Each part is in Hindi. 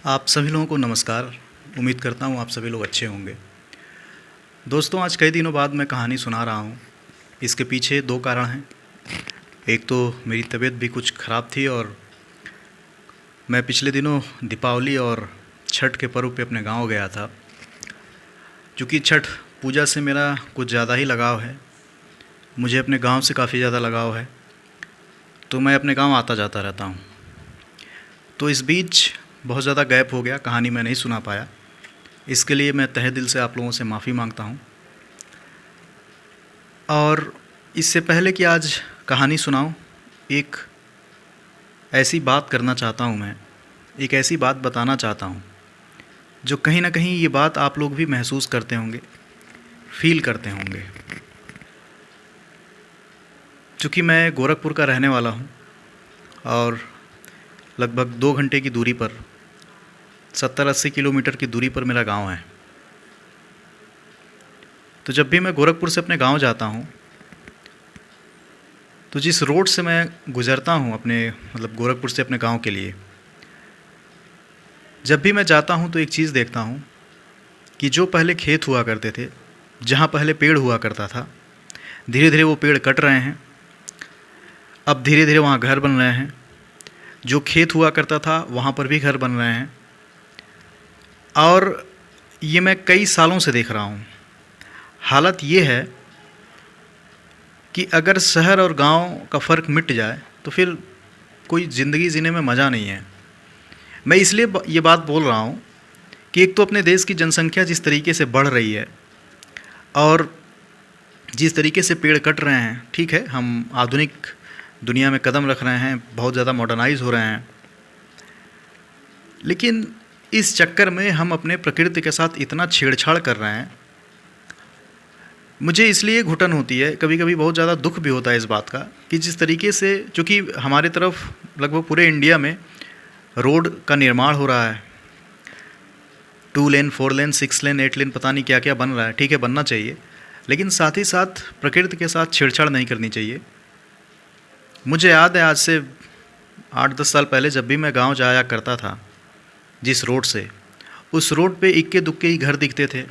आप सभी लोगों को नमस्कार। उम्मीद करता हूँ आप सभी लोग अच्छे होंगे। दोस्तों, आज कई दिनों बाद मैं कहानी सुना रहा हूँ। इसके पीछे दो कारण हैं। एक तो मेरी तबीयत भी कुछ ख़राब थी और मैं पिछले दिनों दीपावली और छठ के पर्व पे अपने गांव गया था। चूँकि छठ पूजा से मेरा कुछ ज़्यादा ही लगाव है, मुझे अपने गांव से काफ़ी ज़्यादा लगाव है, तो मैं अपने गांव आता जाता रहता हूँ। तो इस बीच बहुत ज़्यादा गैप हो गया, कहानी मैं नहीं सुना पाया। इसके लिए मैं तहे दिल से आप लोगों से माफ़ी मांगता हूँ। और इससे पहले कि आज कहानी सुनाऊँ, एक ऐसी बात करना चाहता हूँ मैं, एक ऐसी बात बताना चाहता हूँ जो कहीं ना कहीं ये बात आप लोग भी महसूस करते होंगे, फील करते होंगे। चूँकि मैं गोरखपुर का रहने वाला हूँ और लगभग 2 घंटे की दूरी पर, 70-80 किलोमीटर की दूरी पर मेरा गांव है। तो जब भी मैं गोरखपुर से अपने गांव जाता हूँ, तो जिस रोड से मैं गुज़रता हूँ अपने गोरखपुर से अपने गांव के लिए, जब भी मैं जाता हूँ तो एक चीज़ देखता हूँ कि जो पहले खेत हुआ करते थे, जहाँ पहले पेड़ हुआ करता था, धीरे धीरे वो पेड़ कट रहे हैं। अब धीरे धीरे वहाँ घर बन रहे हैं। जो खेत हुआ करता था वहाँ पर भी घर बन रहे हैं। और ये मैं कई सालों से देख रहा हूँ। हालत ये है कि अगर शहर और गांव का फ़र्क मिट जाए तो फिर कोई ज़िंदगी जीने में मज़ा नहीं है। मैं इसलिए ये बात बोल रहा हूँ कि एक तो अपने देश की जनसंख्या जिस तरीके से बढ़ रही है और जिस तरीके से पेड़ कट रहे हैं, ठीक है, हम आधुनिक दुनिया में कदम रख रहे हैं, बहुत ज़्यादा मॉडर्नाइज हो रहे हैं, लेकिन इस चक्कर में हम अपने प्रकृति के साथ इतना छेड़छाड़ कर रहे हैं। मुझे इसलिए घुटन होती है, कभी कभी बहुत ज़्यादा दुख भी होता है इस बात का कि जिस तरीके से, चूँकि हमारे तरफ लगभग पूरे इंडिया में रोड का निर्माण हो रहा है, 2 लेन, 4 लेन, 6 लेन, 8 लेन, पता नहीं क्या क्या बन रहा है। ठीक है, बनना चाहिए, लेकिन साथ ही साथ प्रकृति के साथ छेड़छाड़ नहीं करनी चाहिए। मुझे याद है, आज से 8-10 साल पहले जब भी मैं गांव जाया करता था, जिस रोड से, उस रोड पे इक्के दुक्के ही घर दिखते थे,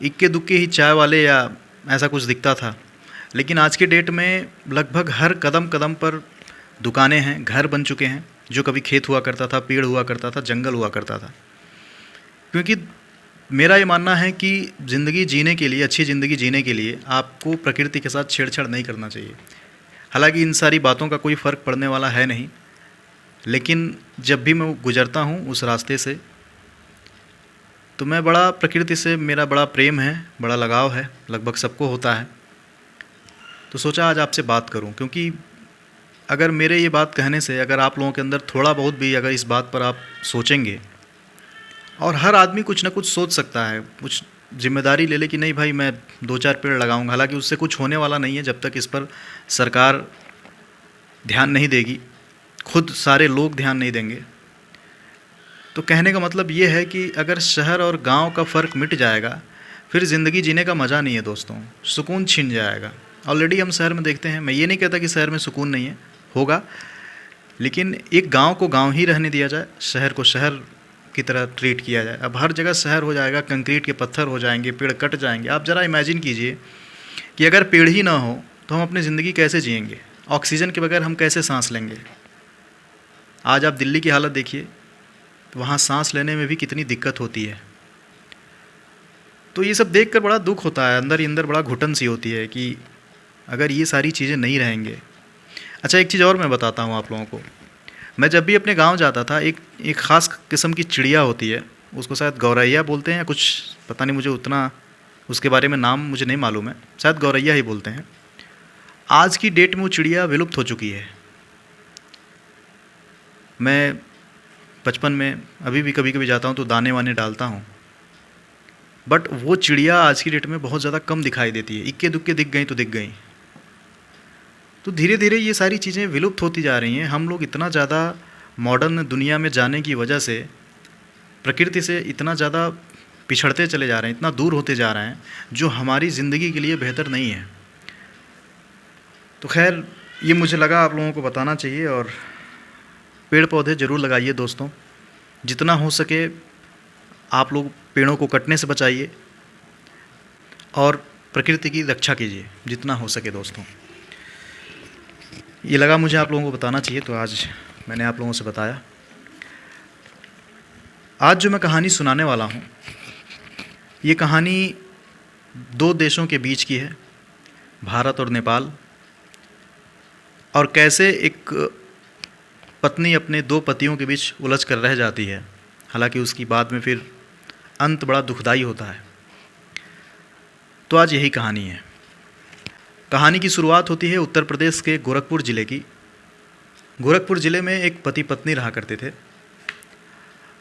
इक्के दुक्के ही चाय वाले या ऐसा कुछ दिखता था। लेकिन आज के डेट में लगभग हर कदम कदम पर दुकानें हैं, घर बन चुके हैं। जो कभी खेत हुआ करता था, पेड़ हुआ करता था, जंगल हुआ करता था। क्योंकि मेरा ये मानना है कि ज़िंदगी जीने के लिए, अच्छी ज़िंदगी जीने के लिए आपको प्रकृति के साथ छेड़छाड़ नहीं करना चाहिए। हालांकि इन सारी बातों का कोई फ़र्क पड़ने वाला है नहीं, लेकिन जब भी मैं गुज़रता हूँ उस रास्ते से, तो मैं बड़ा, प्रकृति से मेरा बड़ा प्रेम है, बड़ा लगाव है, लगभग सबको होता है। तो सोचा आज आपसे बात करूं, क्योंकि अगर मेरे ये बात कहने से अगर आप लोगों के अंदर थोड़ा बहुत भी अगर इस बात पर आप सोचेंगे, और हर आदमी कुछ ना कुछ सोच सकता है, कुछ जिम्मेदारी ले ले कि नहीं भाई मैं 2-4 पेड़ लगाऊंगा, हालांकि उससे कुछ होने वाला नहीं है जब तक इस पर सरकार ध्यान नहीं देगी, खुद सारे लोग ध्यान नहीं देंगे। तो कहने का मतलब ये है कि अगर शहर और गांव का फ़र्क मिट जाएगा, फिर ज़िंदगी जीने का मज़ा नहीं है दोस्तों, सुकून छिन जाएगा। ऑलरेडी हम शहर में देखते हैं, मैं ये नहीं कहता कि शहर में सुकून नहीं है, होगा, लेकिन एक गांव को गांव ही रहने दिया जाए, शहर को शहर की तरह ट्रीट किया जाए। अब हर जगह शहर हो जाएगा, कंक्रीट के पत्थर हो जाएंगे, पेड़ कट जाएंगे। आप ज़रा इमेजिन कीजिए कि अगर पेड़ ही ना हो तो हम अपनी ज़िंदगी कैसे जिएंगे, ऑक्सीजन के बगैर हम कैसे सांस लेंगे। आज आप दिल्ली की हालत देखिए, तो वहाँ सांस लेने में भी कितनी दिक्कत होती है। तो ये सब देखकर बड़ा दुख होता है, अंदर ही अंदर बड़ा घुटन सी होती है कि अगर ये सारी चीज़ें नहीं रहेंगे। अच्छा, एक चीज़ और मैं बताता हूँ आप लोगों को। मैं जब भी अपने गांव जाता था, एक एक ख़ास किस्म की चिड़िया होती है, उसको शायद गौरैया बोलते हैं या कुछ, पता नहीं, मुझे उतना उसके बारे में नाम मुझे नहीं मालूम है, शायद गौरैया ही बोलते हैं। आज की डेट में वो चिड़िया विलुप्त हो चुकी है। मैं बचपन में अभी भी कभी कभी जाता हूँ तो दाने वाने डालता हूँ, बट वो चिड़िया आज की डेट में बहुत ज़्यादा कम दिखाई देती है। इक्के दुक्के दिख गई तो दिख गई। तो धीरे धीरे ये सारी चीज़ें विलुप्त होती जा रही हैं। हम लोग इतना ज़्यादा मॉडर्न दुनिया में जाने की वजह से प्रकृति से इतना ज़्यादा पिछड़ते चले जा रहे हैं, इतना दूर होते जा रहे हैं, जो हमारी ज़िंदगी के लिए बेहतर नहीं है। तो खैर, ये मुझे लगा आप लोगों को बताना चाहिए। और पेड़ पौधे ज़रूर लगाइए दोस्तों, जितना हो सके आप लोग पेड़ों को कटने से बचाइए और प्रकृति की रक्षा कीजिए जितना हो सके दोस्तों। ये लगा मुझे आप लोगों को बताना चाहिए, तो आज मैंने आप लोगों से बताया। आज जो मैं कहानी सुनाने वाला हूँ, ये कहानी दो देशों के बीच की है, भारत और नेपाल, और कैसे एक पत्नी अपने दो पतियों के बीच उलझ कर रह जाती है। हालांकि उसकी बाद में फिर अंत बड़ा दुखदाई होता है। तो आज यही कहानी है। कहानी की शुरुआत होती है उत्तर प्रदेश के गोरखपुर ज़िले की। गोरखपुर ज़िले में एक पति पत्नी रहा करते थे।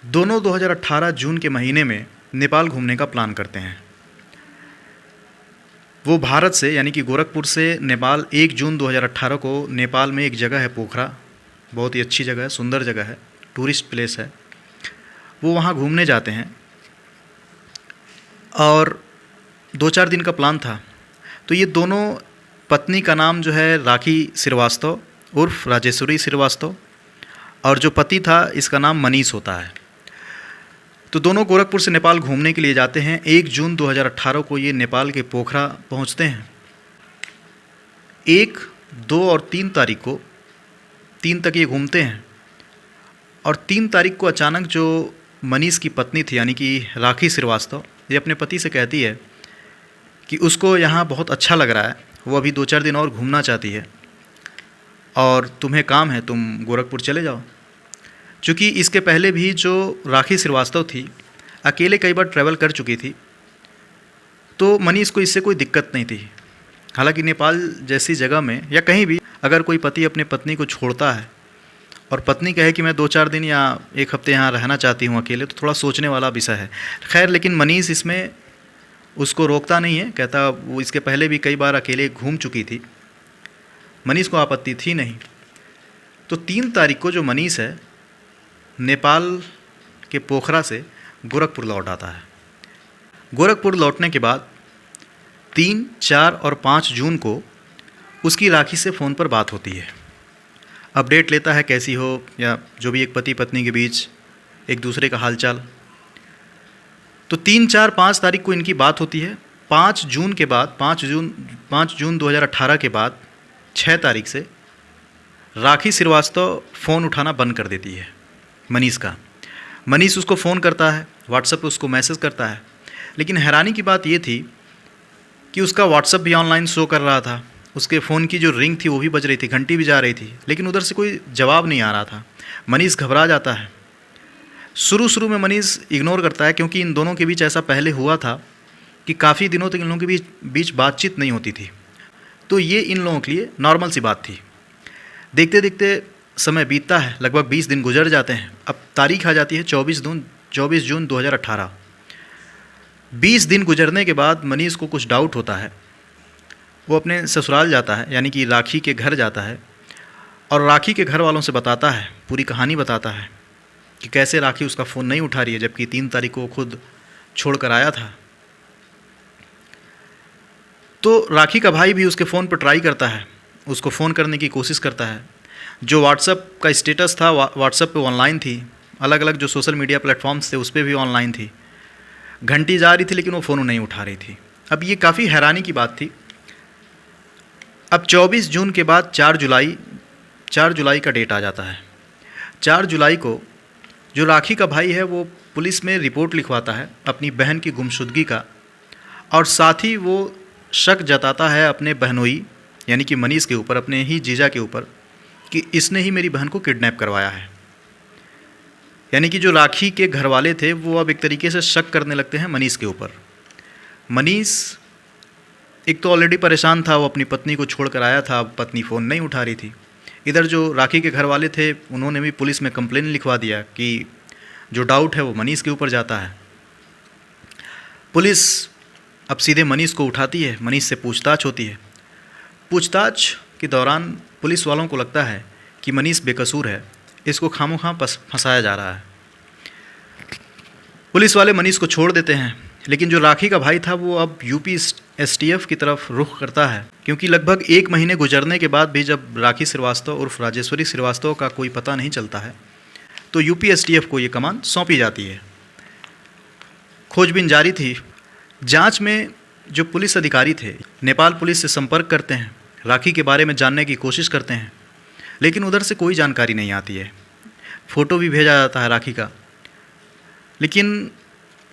दोनों 2018 जून के महीने में नेपाल घूमने का प्लान करते हैं। वो भारत से यानी कि गोरखपुर से नेपाल 1 जून 2018 को नेपाल में एक जगह है पोखरा, बहुत ही अच्छी जगह है, सुंदर जगह है, टूरिस्ट प्लेस है, वो वहाँ घूमने जाते हैं। और 2-4 दिन का प्लान था। तो ये दोनों, पत्नी का नाम जो है राखी श्रीवास्तव उर्फ राजेश्वरी श्रीवास्तव, और जो पति था इसका नाम मनीष होता है। तो दोनों गोरखपुर से नेपाल घूमने के लिए जाते हैं। 1 जून 2018 को ये नेपाल के पोखरा पहुंचते हैं। 1, 2 और 3 तारीख को, 3 तक ये घूमते हैं। और 3 तारीख को अचानक जो मनीष की पत्नी थी यानी कि राखी श्रीवास्तव, ये अपने पति से कहती है कि उसको यहाँ बहुत अच्छा लग रहा है, वो अभी 2-4 दिन और घूमना चाहती है और तुम्हें काम है, तुम गोरखपुर चले जाओ। चूँकि इसके पहले भी जो राखी श्रीवास्तव थी अकेले कई बार ट्रैवल कर चुकी थी, तो मनीष को इससे कोई दिक्कत नहीं थी। हालांकि नेपाल जैसी जगह में या कहीं भी अगर कोई पति अपने पत्नी को छोड़ता है और पत्नी कहे कि मैं 2-4 दिन या 1 हफ्ते यहाँ रहना चाहती हूँ अकेले, तो थोड़ा सोचने वाला विषय है। खैर, लेकिन मनीष इसमें उसको रोकता नहीं है, कहता वो इसके पहले भी कई बार अकेले घूम चुकी थी, मनीष को आपत्ति थी नहीं। तो 3 तारीख को जो मनीष है नेपाल के पोखरा से गोरखपुर लौट आता है। गोरखपुर लौटने के बाद 3, 4 और 5 जून को उसकी राखी से फ़ोन पर बात होती है। अपडेट लेता है कैसी हो, या जो भी एक पति पत्नी के बीच एक दूसरे का हालचाल। तो 3, 4, 5 तारीख को इनकी बात होती है। 5 जून के बाद, 5 जून 2018 के बाद 6 तारीख से राखी श्रीवास्तव फ़ोन उठाना बंद कर देती है मनीष का। मनीष उसको फ़ोन करता है, व्हाट्सएप पे उसको मैसेज करता है, लेकिन हैरानी की बात ये थी कि उसका व्हाट्सएप भी ऑनलाइन शो कर रहा था, उसके फ़ोन की जो रिंग थी वो भी बज रही थी, घंटी भी जा रही थी, लेकिन उधर से कोई जवाब नहीं आ रहा था। मनीष घबरा जाता है। शुरू में मनीष इग्नोर करता है, क्योंकि इन दोनों के बीच ऐसा पहले हुआ था कि काफ़ी दिनों तक इन लोगों के बीच बातचीत नहीं होती थी। तो ये इन लोगों के लिए नॉर्मल सी बात थी। देखते देखते समय बीतता है, लगभग 20 दिन गुजर जाते हैं। अब तारीख आ जाती है 24 जून 2018। 20 दिन गुजरने के बाद मनीष को कुछ डाउट होता है। वो अपने ससुराल जाता है, यानी कि राखी के घर जाता है, और राखी के घर वालों से बताता है, पूरी कहानी बताता है कि कैसे राखी उसका फ़ोन नहीं उठा रही है, जबकि 3 तारीख को खुद छोड़ कर आया था। तो राखी का भाई भी उसके फ़ोन पर ट्राई करता है, उसको फ़ोन करने की कोशिश करता है। जो व्हाट्सएप का स्टेटस था, व्हाट्सएप पे ऑनलाइन थी, अलग अलग जो सोशल मीडिया प्लेटफॉर्म्स थे उस पर भी ऑनलाइन थी। घंटी जा रही थी लेकिन वो फ़ोन नहीं उठा रही थी। अब ये काफ़ी हैरानी की बात थी। अब 24 जून के बाद 4 जुलाई का डेट आ जाता है। 4 जुलाई को जो राखी का भाई है वो पुलिस में रिपोर्ट लिखवाता है अपनी बहन की गुमशुदगी का, और साथ ही वो शक जताता है अपने बहनोई यानी कि मनीष के ऊपर, अपने ही जीजा के ऊपर, कि इसने ही मेरी बहन को किडनैप करवाया है। यानी कि जो राखी के घर वाले थे वो अब एक तरीके से शक करने लगते हैं मनीष के ऊपर। मनीष एक तो ऑलरेडी परेशान था, वो अपनी पत्नी को छोड़ कर आया था, पत्नी फ़ोन नहीं उठा रही थी। इधर जो राखी के घर वाले थे उन्होंने भी पुलिस में कंप्लेन लिखवा दिया कि जो डाउट है वो मनीष के ऊपर जाता है। पुलिस अब सीधे मनीष को उठाती है, मनीष से पूछताछ होती है। पूछताछ के दौरान पुलिस वालों को लगता है कि मनीष बेकसूर है, इसको खामोखा फंसाया जा रहा है। पुलिस वाले मनीष को छोड़ देते हैं, लेकिन जो राखी का भाई था वो अब यूपी एसटीएफ की तरफ रुख करता है, क्योंकि लगभग 1 महीने गुजरने के बाद भी जब राखी श्रीवास्तव उर्फ राजेश्वरी श्रीवास्तव का कोई पता नहीं चलता है, तो यूपीएसटीएफ को ये कमान सौंपी जाती है। खोजबीन जारी थी। जांच में जो पुलिस अधिकारी थे नेपाल पुलिस से संपर्क करते हैं, राखी के बारे में जानने की कोशिश करते हैं, लेकिन उधर से कोई जानकारी नहीं आती है। फ़ोटो भी भेजा जाता है राखी का, लेकिन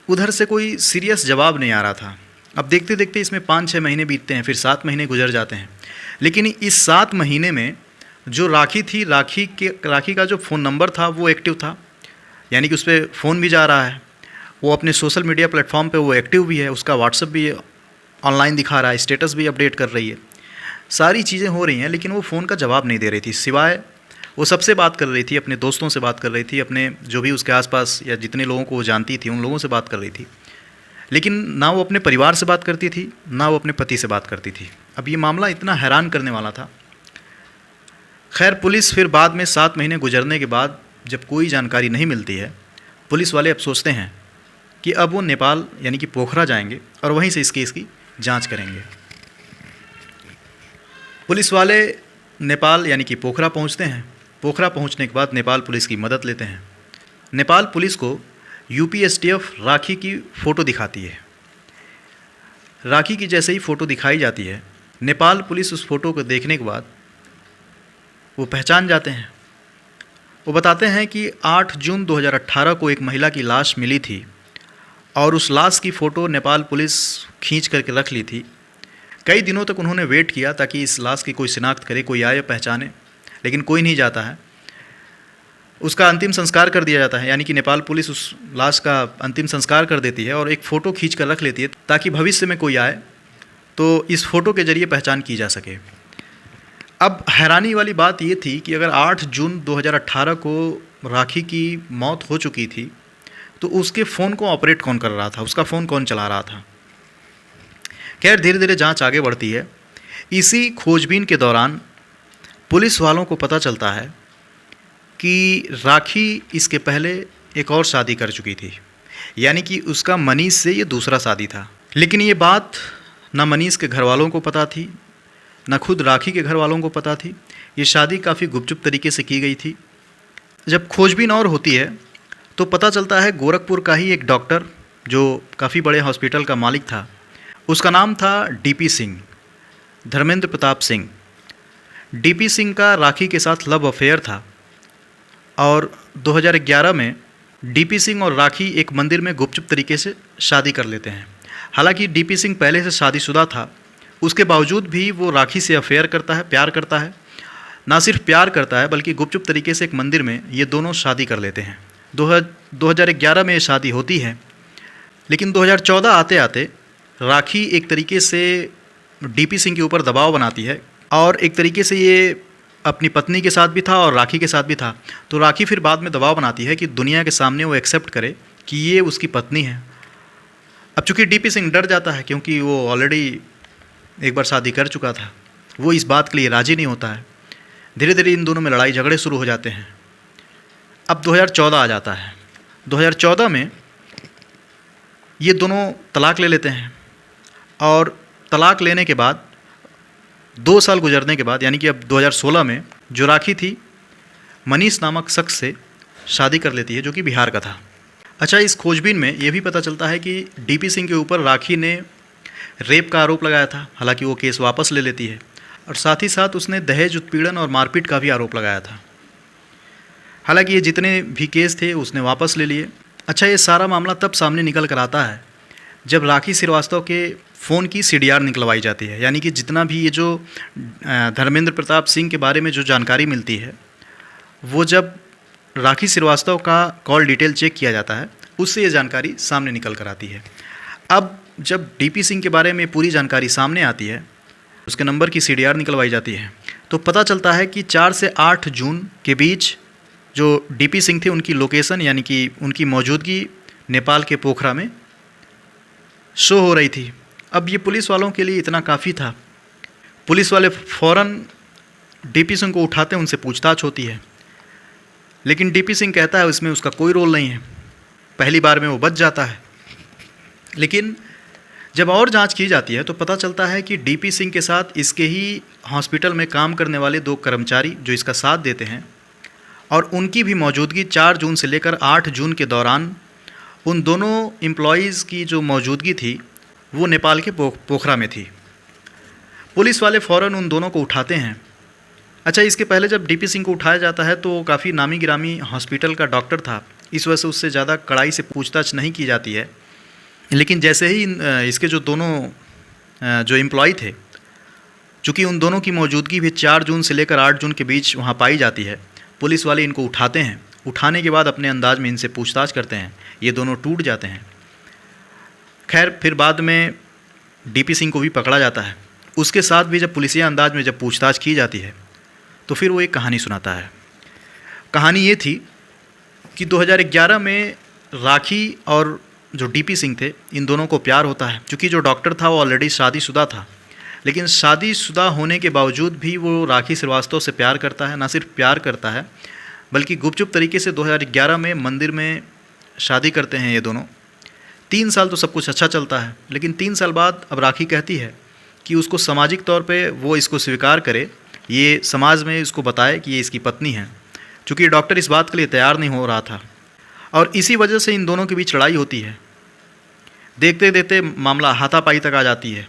उधर से कोई सीरियस जवाब नहीं आ रहा था। अब देखते देखते इसमें 5-6 महीने बीतते हैं, फिर 7 महीने गुजर जाते हैं। लेकिन इस 7 महीने में जो राखी थी, राखी का जो फ़ोन नंबर था वो एक्टिव था, यानी कि उस पर फ़ोन भी जा रहा है, वो अपने सोशल मीडिया प्लेटफॉर्म पे वो एक्टिव भी है, उसका व्हाट्सएप भी ऑनलाइन दिखा रहा है, स्टेटस भी अपडेट कर रही है, सारी चीज़ें हो रही हैं। लेकिन वो फ़ोन का जवाब नहीं दे रही थी, सिवाय वो सबसे बात कर रही थी, अपने दोस्तों से बात कर रही थी, अपने जो भी उसके आसपास या जितने लोगों को वो जानती थी उन लोगों से बात कर रही थी। लेकिन ना वो अपने परिवार से बात करती थी, ना वो अपने पति से बात करती थी। अब ये मामला इतना हैरान करने वाला था। खैर, पुलिस फिर बाद में 7 महीने गुजरने के बाद जब कोई जानकारी नहीं मिलती है, पुलिस वाले अब सोचते हैं कि अब वो नेपाल यानी कि पोखरा जाएंगे और वहीं से इस केस की जांच करेंगे। पुलिस वाले नेपाल यानी कि पोखरा पहुंचते हैं। पोखरा पहुंचने के बाद नेपाल पुलिस की मदद लेते हैं। नेपाल पुलिस को यूपीएसटीएफ राखी की फ़ोटो दिखाती है। राखी की जैसे ही फ़ोटो दिखाई जाती है, नेपाल पुलिस उस फ़ोटो को देखने के बाद वो पहचान जाते हैं। वो बताते हैं कि 8 जून 2018 को एक महिला की लाश मिली थी और उस लाश की फ़ोटो नेपाल पुलिस खींच करके रख ली थी। कई दिनों तक उन्होंने वेट किया ताकि इस लाश की कोई शिनाख्त करे, कोई आए पहचाने, लेकिन कोई नहीं जाता है। उसका अंतिम संस्कार कर दिया जाता है, यानी कि नेपाल पुलिस उस लाश का अंतिम संस्कार कर देती है और एक फ़ोटो खींच कर रख लेती है ताकि भविष्य में कोई आए तो इस फ़ोटो के ज़रिए पहचान की जा सके। अब हैरानी वाली बात ये थी कि अगर 8 जून 2018 को राखी की मौत हो चुकी थी तो उसके फ़ोन को ऑपरेट कौन कर रहा था, उसका फ़ोन कौन चला रहा था। खैर, धीरे धीरे जांच आगे बढ़ती है। इसी खोजबीन के दौरान पुलिस वालों को पता चलता है कि राखी इसके पहले एक और शादी कर चुकी थी, यानी कि उसका मनीष से ये दूसरा शादी था। लेकिन ये बात ना मनीष के घर वालों को पता थी, ना खुद राखी के घर वालों को पता थी। ये शादी काफ़ी गुपचुप तरीके से की गई थी। जब खोजबीन और होती है तो पता चलता है गोरखपुर का ही एक डॉक्टर जो काफ़ी बड़े हॉस्पिटल का मालिक था, उसका नाम था डीपी सिंह, धर्मेंद्र प्रताप सिंह। डीपी सिंह का राखी के साथ लव अफेयर था और 2011 में डीपी सिंह और राखी एक मंदिर में गुपचुप तरीके से शादी कर लेते हैं। हालांकि डीपी सिंह पहले से शादीशुदा था, उसके बावजूद भी वो राखी से अफेयर करता है, प्यार करता है। ना सिर्फ प्यार करता है बल्कि गुपचुप तरीके से एक मंदिर में ये दोनों शादी कर लेते हैं। 2011 में ये शादी होती है, लेकिन 2014 आते आते राखी एक तरीके से डीपी सिंह के ऊपर दबाव बनाती है और एक तरीके से ये अपनी पत्नी के साथ भी था और राखी के साथ भी था। तो राखी फिर बाद में दबाव बनाती है कि दुनिया के सामने वो एक्सेप्ट करे कि ये उसकी पत्नी है। अब चूँकि डीपी सिंह डर जाता है क्योंकि वो ऑलरेडी एक बार शादी कर चुका था, वो इस बात के लिए राज़ी नहीं होता है। धीरे धीरे इन दोनों में लड़ाई झगड़े शुरू हो जाते हैं। अब 2014 आ जाता है। 2014 में ये दोनों तलाक ले लेते हैं और तलाक लेने के बाद 2 साल गुजरने के बाद, यानी कि अब 2016 में जो राखी थी मनीष नामक शख्स से शादी कर लेती है जो कि बिहार का था। अच्छा, इस खोजबीन में ये भी पता चलता है कि डीपी सिंह के ऊपर राखी ने रेप का आरोप लगाया था। हालांकि वो केस वापस ले लेती है और साथ ही साथ उसने दहेज उत्पीड़न और मारपीट का भी आरोप लगाया था। हालांकि ये जितने भी केस थे उसने वापस ले लिए। अच्छा, ये सारा मामला तब सामने निकल कर आता है जब राखी श्रीवास्तव के फ़ोन की सीडीआर निकलवाई जाती है, यानी कि जितना भी ये जो धर्मेंद्र प्रताप सिंह के बारे में जो जानकारी मिलती है वो जब राखी श्रीवास्तव का कॉल डिटेल चेक किया जाता है उससे ये जानकारी सामने निकल कर आती है। अब जब डीपी सिंह के बारे में पूरी जानकारी सामने आती है, उसके नंबर की सीडीआर निकलवाई जाती है, तो पता चलता है कि 4 से 8 जून के बीच जो डीपी सिंह थे उनकी लोकेशन यानी कि उनकी मौजूदगी नेपाल के पोखरा में शो हो रही थी। अब ये पुलिस वालों के लिए इतना काफ़ी था। पुलिस वाले फ़ौरन डीपी सिंह को उठाते हैं, उनसे पूछताछ होती है, लेकिन डीपी सिंह कहता है इसमें उसका कोई रोल नहीं है, पहली बार में वो बच जाता है। लेकिन जब और जांच की जाती है तो पता चलता है कि डीपी सिंह के साथ इसके ही हॉस्पिटल में काम करने वाले 2 कर्मचारी जो इसका साथ देते हैं और उनकी भी मौजूदगी 4 जून से लेकर 8 जून के दौरान उन दोनों एम्प्लॉयज़ की जो मौजूदगी थी वो नेपाल के पोखरा में थी। पुलिस वाले फ़ौरन उन दोनों को उठाते हैं। अच्छा, इसके पहले जब डीपी सिंह को उठाया जाता है तो काफ़ी नामी गिरामी हॉस्पिटल का डॉक्टर था, इस वजह से उससे ज़्यादा कड़ाई से पूछताछ नहीं की जाती है। लेकिन जैसे ही इसके जो दोनों जो एम्प्लॉय थे, चूँकि उन दोनों की मौजूदगी भी 4 जून से लेकर 8 जून के बीच वहाँ पाई जाती है, पुलिस वाले इनको उठाते हैं। उठाने के बाद अपने अंदाज में इनसे पूछताछ करते हैं, ये दोनों टूट जाते हैं। खैर, फिर बाद में डीपी सिंह को भी पकड़ा जाता है। उसके साथ भी जब पुलिसिया अंदाज में जब पूछताछ की जाती है तो फिर वो एक कहानी सुनाता है। कहानी ये थी कि 2011 में राखी और जो डीपी सिंह थे, इन दोनों को प्यार होता है। क्योंकि जो डॉक्टर था वो ऑलरेडी शादीशुदा था, लेकिन शादीशुदा होने के बावजूद भी वो राखी श्रीवास्तव से प्यार करता है। ना सिर्फ प्यार करता है बल्कि गुपचुप तरीके से 2011 में मंदिर में शादी करते हैं ये दोनों। 3 साल तो सब कुछ अच्छा चलता है, लेकिन 3 साल बाद अब राखी कहती है कि उसको सामाजिक तौर पे वो इसको स्वीकार करे, ये समाज में इसको बताए कि ये इसकी पत्नी है। चूँकि डॉक्टर इस बात के लिए तैयार नहीं हो रहा था और इसी वजह से इन दोनों के बीच लड़ाई होती है। देखते देखते मामला हाथापाई तक आ जाती है।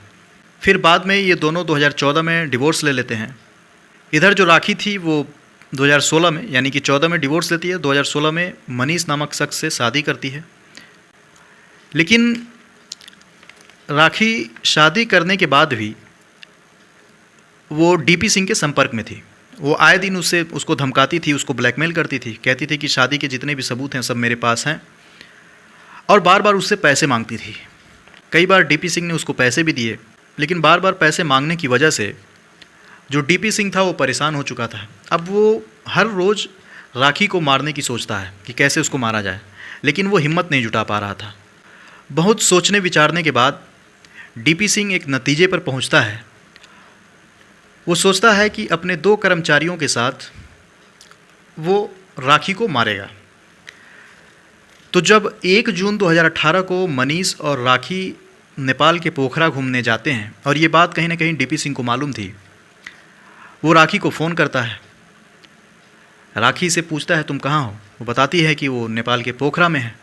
फिर बाद में ये दोनों 2014 में डिवोर्स ले लेते हैं। इधर जो राखी थी वो 2016 में, यानी कि 14 में डिवोर्स लेती है, 2016 में मनीष नामक शख्स से शादी करती है। लेकिन राखी शादी करने के बाद भी वो डीपी सिंह के संपर्क में थी। वो आए दिन उसको धमकाती थी, उसको ब्लैकमेल करती थी, कहती थी कि शादी के जितने भी सबूत हैं सब मेरे पास हैं, और बार बार उससे पैसे मांगती थी। कई बार डीपी सिंह ने उसको पैसे भी दिए, लेकिन बार बार पैसे मांगने की वजह से जो डीपी सिंह था वो परेशान हो चुका था। अब वो हर रोज़ राखी को मारने की सोचता है कि कैसे उसको मारा जाए, लेकिन वो हिम्मत नहीं जुटा पा रहा था। बहुत सोचने विचारने के बाद डीपी सिंह एक नतीजे पर पहुंचता है। वो सोचता है कि अपने 2 कर्मचारियों के साथ वो राखी को मारेगा। तो जब 1 जून 2018 को मनीष और राखी नेपाल के पोखरा घूमने जाते हैं, और ये बात कहीं ना कहीं डीपी सिंह को मालूम थी, वो राखी को फ़ोन करता है। राखी से पूछता है तुम कहाँ हो। वो बताती है कि वो नेपाल के पोखरा में है।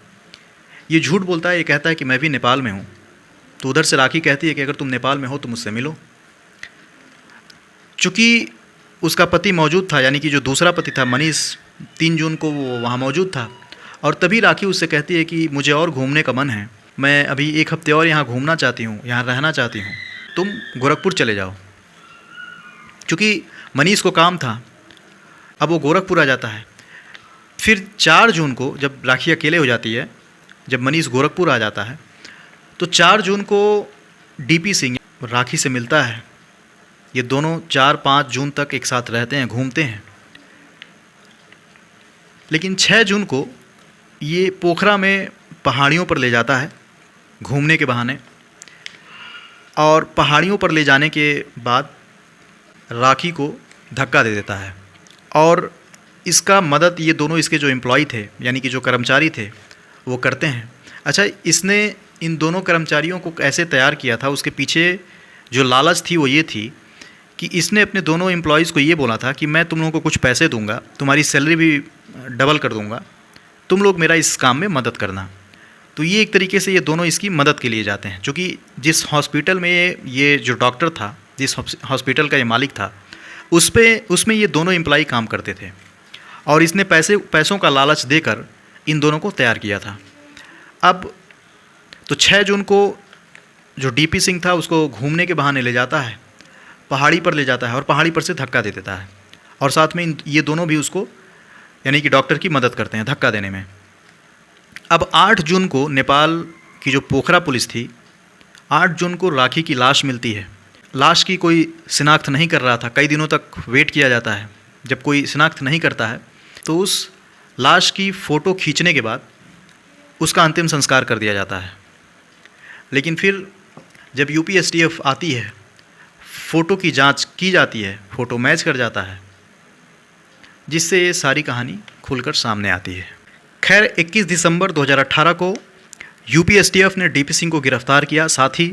ये झूठ बोलता है, ये कहता है कि मैं भी नेपाल में हूँ। तो उधर से राखी कहती है कि अगर तुम नेपाल में हो तो मुझसे मिलो। चूँकि उसका पति मौजूद था, यानी कि जो दूसरा पति था मनीष, 3 जून को वो वहाँ मौजूद था, और तभी राखी उससे कहती है कि मुझे और घूमने का मन है, मैं अभी 1 हफ्ते और यहाँ घूमना चाहती हूँ, यहाँ रहना चाहती हूँ, तुम गोरखपुर चले जाओ। चूँकि मनीष को काम था, अब वो गोरखपुर आ जाता है। फिर 4 जून को जब राखी अकेले हो जाती है, जब मनीष गोरखपुर आ जाता है, तो 4 जून को डीपी सिंह राखी से मिलता है। ये दोनों 4-5 जून तक एक साथ रहते हैं, घूमते हैं। लेकिन 6 जून को ये पोखरा में पहाड़ियों पर ले जाता है घूमने के बहाने, और पहाड़ियों पर ले जाने के बाद राखी को धक्का दे देता है। और इसका मदद ये दोनों इसके जो एम्प्लॉय थे, यानी कि जो कर्मचारी थे, वो करते हैं। अच्छा, इसने इन दोनों कर्मचारियों को कैसे तैयार किया था, उसके पीछे जो लालच थी वो ये थी कि इसने अपने दोनों एम्प्लॉयज़ को ये बोला था कि मैं तुम लोगों को कुछ पैसे दूंगा, तुम्हारी सैलरी भी डबल कर दूंगा, तुम लोग मेरा इस काम में मदद करना। तो ये एक तरीके से ये दोनों इसकी मदद के लिए जाते हैं। क्योंकि जिस हॉस्पिटल में ये जो डॉक्टर था, जिस हॉस्पिटल का ये मालिक था, उसमें ये दोनों एम्प्लॉय काम करते थे, और इसने पैसों का लालच देकर इन दोनों को तैयार किया था। अब तो 6 जून को जो डीपी सिंह था उसको घूमने के बहाने ले जाता है, पहाड़ी पर ले जाता है, और पहाड़ी पर से धक्का दे देता है, और साथ में ये दोनों भी उसको, यानी कि डॉक्टर की मदद करते हैं धक्का देने में। अब 8 जून को नेपाल की जो पोखरा पुलिस थी, 8 जून को राखी की लाश मिलती है। लाश की कोई शिनाख्त नहीं कर रहा था, कई दिनों तक वेट किया जाता है। जब कोई शिनाख्त नहीं करता है तो उस लाश की फ़ोटो खींचने के बाद उसका अंतिम संस्कार कर दिया जाता है। लेकिन फिर जब यूपीएसटीएफ आती है, फ़ोटो की जांच की जाती है, फ़ोटो मैच कर जाता है, जिससे ये सारी कहानी खुलकर सामने आती है। खैर, 21 दिसंबर 2018 को यूपीएसटीएफ ने डीपी सिंह को गिरफ्तार किया, साथ ही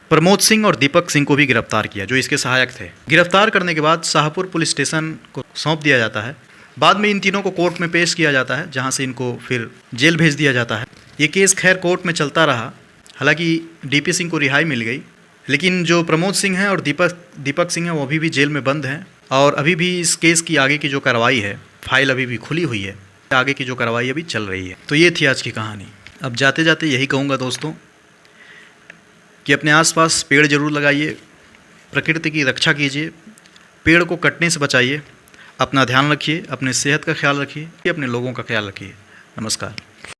प्रमोद सिंह और दीपक सिंह को भी गिरफ्तार किया, जो इसके सहायक थे। गिरफ्तार करने के बाद शाहपुर पुलिस स्टेशन को सौंप दिया जाता है। बाद में इन तीनों को कोर्ट में पेश किया जाता है, जहां से इनको फिर जेल भेज दिया जाता है। ये केस खैर कोर्ट में चलता रहा, हालांकि डीपी सिंह को रिहाई मिल गई, लेकिन जो प्रमोद सिंह हैं और दीपक सिंह हैं वो अभी भी जेल में बंद हैं और अभी भी इस केस की आगे की जो कार्रवाई है, फाइल अभी भी खुली हुई है, आगे की जो कार्रवाई अभी चल रही है। तो ये थी आज की कहानी। अब जाते जाते यही कहूँगा दोस्तों कि अपने आसपास पेड़ ज़रूर लगाइए, प्रकृति की रक्षा कीजिए, पेड़ को कटने से बचाइए, अपना ध्यान रखिए, अपने सेहत का ख्याल रखिए, अपने लोगों का ख्याल रखिए। नमस्कार।